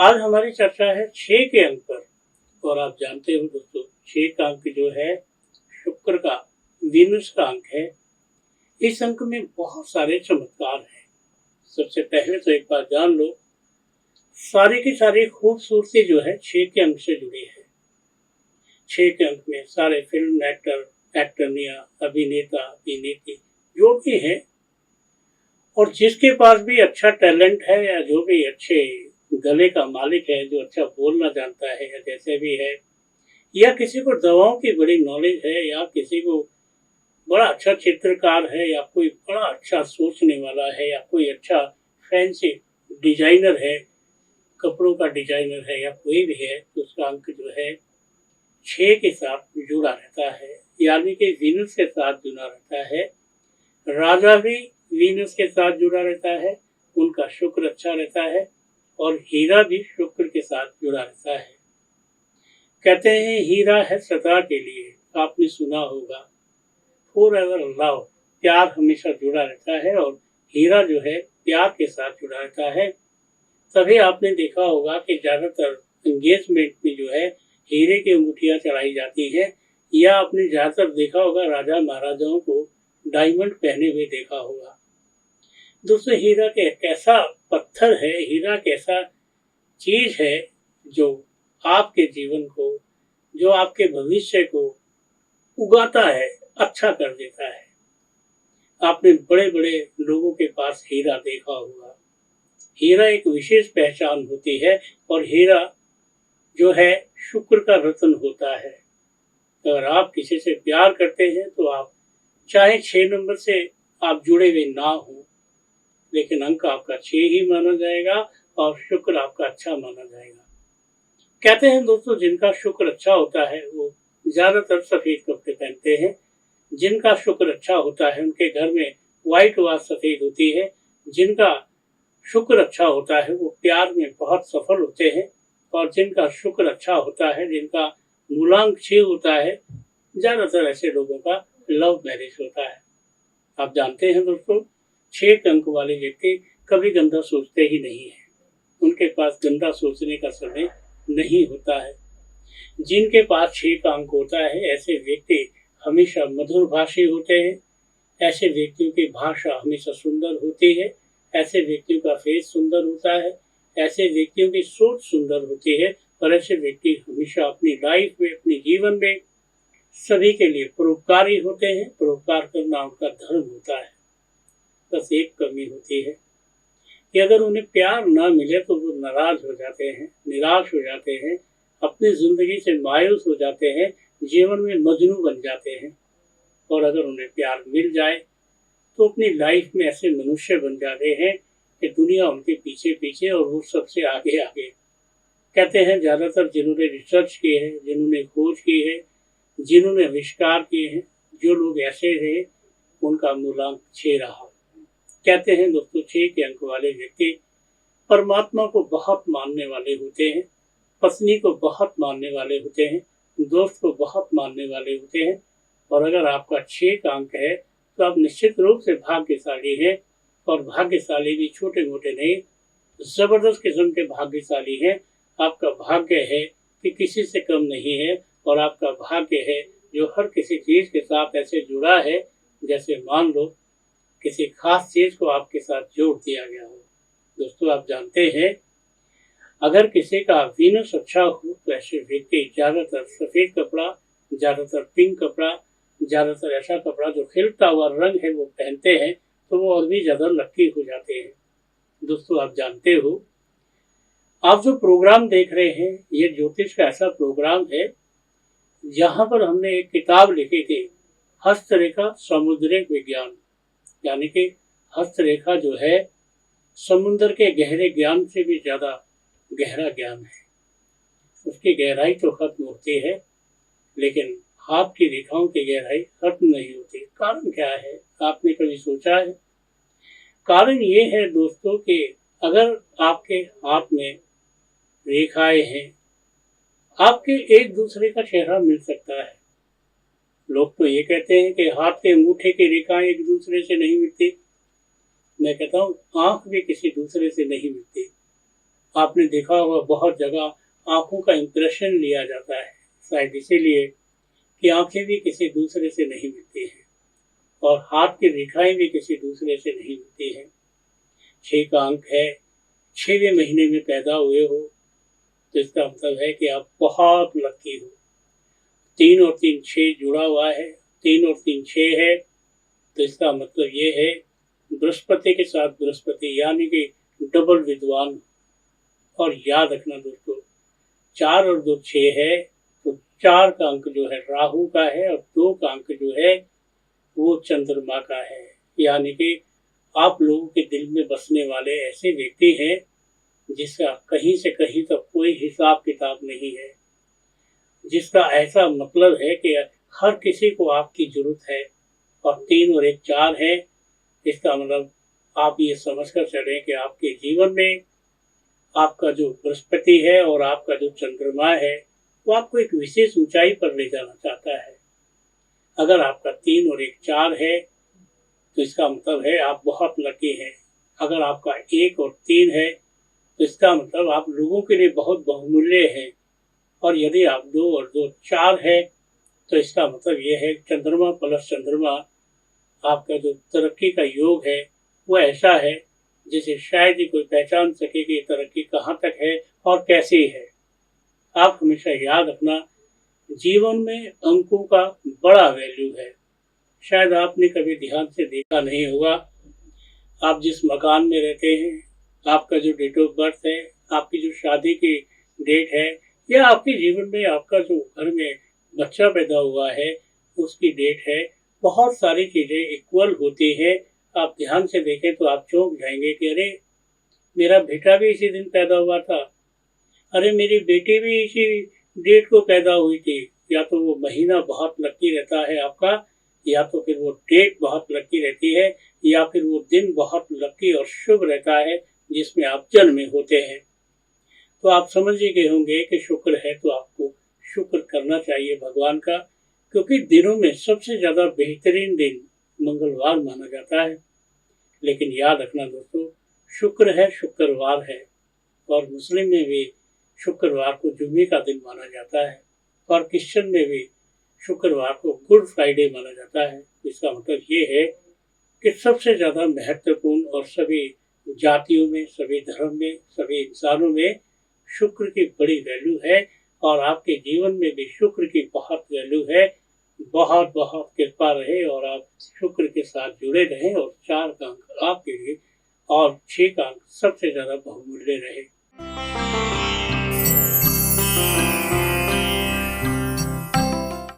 आज हमारी चर्चा है 6 के अंक पर। और आप जानते हो दोस्तों, 6 का अंक जो है शुक्र का, वीनस का अंक है। इस अंक में बहुत सारे चमत्कार हैं। सबसे पहले तो एक बात जान लो, सारी की सारी खूबसूरती जो है 6 के अंक से जुड़ी है। 6 के अंक में सारे फिल्म एक्टर, एक्टरनिया, अभिनेता, अभिनेत्री जो भी है, और जिसके पास भी अच्छा टैलेंट है या जो भी अच्छे गले का मालिक है, जो अच्छा बोलना जानता है या जैसे भी है, या किसी को दवाओं की बड़ी नॉलेज है, या किसी को बड़ा अच्छा चित्रकार है, या कोई बड़ा अच्छा सोचने वाला है, या कोई अच्छा फैंसी डिजाइनर है, कपड़ों का डिजाइनर है, या कोई भी है, तो उसका अंक जो है 6 के साथ जुड़ा रहता है, यानी कि वीनस के साथ जुड़ा रहता है। राजा भी वीनस के साथ जुड़ा रहता है, उनका शुक्र अच्छा रहता है, और हीरा भी शुक्र के साथ जुड़ा रहता है। कहते हैं हीरा है सदा के लिए, आपने सुना होगा, फॉर एवर लव, प्यार हमेशा जुड़ा रहता है, और हीरा जो है प्यार के साथ जुड़ा रहता है। तभी आपने देखा होगा कि ज्यादातर एंगेजमेंट में जो है हीरे की अंगूठियां चढ़ाई जाती है, या आपने ज्यादातर देखा होगा राजा महाराजाओं को डायमंड पहने हुए देखा होगा। दोस्तों, हीरा के कैसा पत्थर है, हीरा कैसा चीज है जो आपके जीवन को, जो आपके भविष्य को उगाता है, अच्छा कर देता है। आपने बड़े बड़े लोगों के पास हीरा देखा होगा। हीरा एक विशेष पहचान होती है, और हीरा जो है शुक्र का रत्न होता है। अगर आप किसी से प्यार करते हैं तो आप चाहे 6 नंबर से आप जुड़े हुए ना हो, लेकिन अंक आपका 6 ही माना जाएगा, और शुक्र आपका अच्छा माना जाएगा। कहते हैं दोस्तों, जिनका शुक्र अच्छा होता है वो ज्यादातर सफेद कपड़े पहनते हैं। जिनका शुक्र अच्छा होता है उनके घर में व्हाइट वाश सफेद होती है। जिनका शुक्र अच्छा होता है वो प्यार में बहुत सफल होते हैं। और जिनका शुक्र अच्छा होता है, जिनका मूलांक 6 होता है, ज्यादातर ऐसे लोगों का लव मैरिज होता है। आप जानते हैं दोस्तों, 6 अंक वाले व्यक्ति कभी गंदा सोचते ही नहीं है। उनके पास गंदा सोचने का समय नहीं होता है। जिनके पास 6 का अंक होता है, ऐसे व्यक्ति हमेशा मधुर भाषी होते हैं। ऐसे व्यक्तियों की भाषा हमेशा सुंदर होती है। ऐसे व्यक्तियों का फेस सुंदर होता है। ऐसे व्यक्तियों की सोच सुंदर होती है। और ऐसे व्यक्ति हमेशा अपनी लाइफ में, अपने जीवन में सभी के लिए परोपकारी होते हैं। परोपकार करना उनका धर्म होता है। बस एक कमी होती है कि अगर उन्हें प्यार ना मिले तो वो नाराज हो जाते हैं, निराश हो जाते हैं, अपनी जिंदगी से मायूस हो जाते हैं, जीवन में मजनू बन जाते हैं। और अगर उन्हें प्यार मिल जाए तो अपनी लाइफ में ऐसे मनुष्य बन जाते हैं कि दुनिया उनके पीछे पीछे और वो सबसे आगे आगे। कहते हैं ज्यादातर जिन्होंने रिसर्च की है, जिन्होंने खोज की है, जिन्होंने आविष्कार किए हैं, जो लोग ऐसे रहे उनका मूलांक 6 रहा। कहते हैं दोस्तों, 6 के अंक वाले व्यक्ति परमात्मा को बहुत मानने वाले होते हैं, पत्नी को बहुत मानने वाले होते हैं, दोस्त को बहुत मानने वाले होते हैं। और अगर आपका 6 का अंक है तो आप निश्चित रूप से भाग्यशाली हैं। और भाग्यशाली भी छोटे मोटे नहीं, जबरदस्त किस्म के भाग्यशाली हैं। आपका भाग्य है कि किसी से कम नहीं है, और आपका भाग्य है जो हर किसी चीज के साथ ऐसे जुड़ा है जैसे मान लो किसी खास चीज को आपके साथ जोड़ दिया गया हो। दोस्तों, आप जानते हैं अगर किसी का वीनस अच्छा हो तो ऐसे व्यक्ति ज्यादातर सफेद कपड़ा, ज्यादातर पिंक कपड़ा, ज्यादातर ऐसा कपड़ा जो खिलता हुआ रंग है वो पहनते हैं, तो वो और भी ज्यादा लकी हो जाते हैं। दोस्तों, आप जानते हो, आप जो प्रोग्राम देख रहे हैं ये ज्योतिष का ऐसा प्रोग्राम है जहां पर हमने एक किताब लिखी थी, हस्तरेखा समुद्रिक विज्ञान। यानी कि हस्तरेखा जो है समुद्र के गहरे ज्ञान से भी ज्यादा गहरा ज्ञान है। उसकी गहराई तो खत्म होती है, लेकिन हाथ की रेखाओं की गहराई खत्म नहीं होती। कारण क्या है, आपने कभी सोचा है? कारण ये है दोस्तों कि अगर आपके हाथ में रेखाएं हैं, आपके एक दूसरे का चेहरा मिल सकता है। लोग तो ये कहते हैं कि हाथ के अंगूठे की रेखाएं एक दूसरे से नहीं मिलती। मैं कहता हूँ आंख भी किसी दूसरे से नहीं मिलती। आपने देखा होगा बहुत जगह आंखों का इंप्रेशन लिया जाता है, शायद इसीलिए कि आंखें भी किसी दूसरे से नहीं मिलती हैं और हाथ की रेखाएं भी किसी दूसरे से नहीं मिलती हैं। 6 का अंक है, 6वें महीने में पैदा हुए हो तो इसका मतलब है कि आप बहुत लकी हो। 3 और 3 6 जुड़ा हुआ है, 3 और 3 6 है, तो इसका मतलब ये है बृहस्पति के साथ बृहस्पति यानी कि डबल विद्वान। और याद रखना दोस्तों, 4 और 2 6 है, तो 4 का अंक जो है राहु का है और 2 का अंक जो है वो चंद्रमा का है। यानी कि आप लोगों के दिल में बसने वाले ऐसे व्यक्ति हैं जिसका कहीं से कहीं तक कोई हिसाब किताब नहीं है, जिसका ऐसा मतलब है कि हर किसी को आपकी जरूरत है। और 3 और 1 4 है, इसका मतलब आप ये समझ कर चलें कि आपके जीवन में आपका जो बृहस्पति है और आपका जो चंद्रमा है वो आपको एक विशेष ऊंचाई पर ले जाना चाहता है। अगर आपका 3 और 1 4 है तो इसका मतलब है आप बहुत लकी हैं। अगर आपका 1 और 3 है तो इसका मतलब आप लोगों के लिए बहुत बहुमूल्य हैं। और यदि आप 2 और 2 4 है तो इसका मतलब ये है चंद्रमा प्लस चंद्रमा, आपका जो तरक्की का योग है वो ऐसा है जिसे शायद ही कोई पहचान सके कि तरक्की कहाँ तक है और कैसी है। आप हमेशा याद रखना, जीवन में अंकों का बड़ा वैल्यू है। शायद आपने कभी ध्यान से देखा नहीं होगा, आप जिस मकान में रहते हैं, आपका जो डेट ऑफ बर्थ है, आपकी जो शादी की डेट है, या आपके जीवन में आपका जो घर में बच्चा पैदा हुआ है उसकी डेट है, बहुत सारी चीज़ें इक्वल होती है। आप ध्यान से देखें तो आप चौंक जाएंगे कि अरे मेरा बेटा भी इसी दिन पैदा हुआ था, अरे मेरी बेटी भी इसी डेट को पैदा हुई थी। या तो वो महीना बहुत लकी रहता है आपका, या तो फिर वो डेट बहुत लकी रहती है, या फिर वो दिन बहुत लकी और शुभ रहता है जिसमें आप जन्मे होते हैं। तो आप समझ ही गए होंगे कि शुक्र है तो आपको शुक्र करना चाहिए भगवान का, क्योंकि दिनों में सबसे ज़्यादा बेहतरीन दिन मंगलवार माना जाता है। लेकिन याद रखना दोस्तों, शुक्र है, शुक्रवार है, और मुस्लिम में भी शुक्रवार को जुमे का दिन माना जाता है, और क्रिश्चियन में भी शुक्रवार को गुड फ्राइडे माना जाता है। इसका मतलब ये है कि सबसे ज़्यादा महत्वपूर्ण और सभी जातियों में, सभी धर्म में, सभी इंसानों में शुक्र की बड़ी वैल्यू है, और आपके जीवन में भी शुक्र की बहुत वैल्यू है। बहुत बहुत कृपा रहे और आप शुक्र के साथ जुड़े रहें, और 4 का अंक आपके लिए और 6 का अंक सबसे ज़्यादा बहुमूल्य रहे।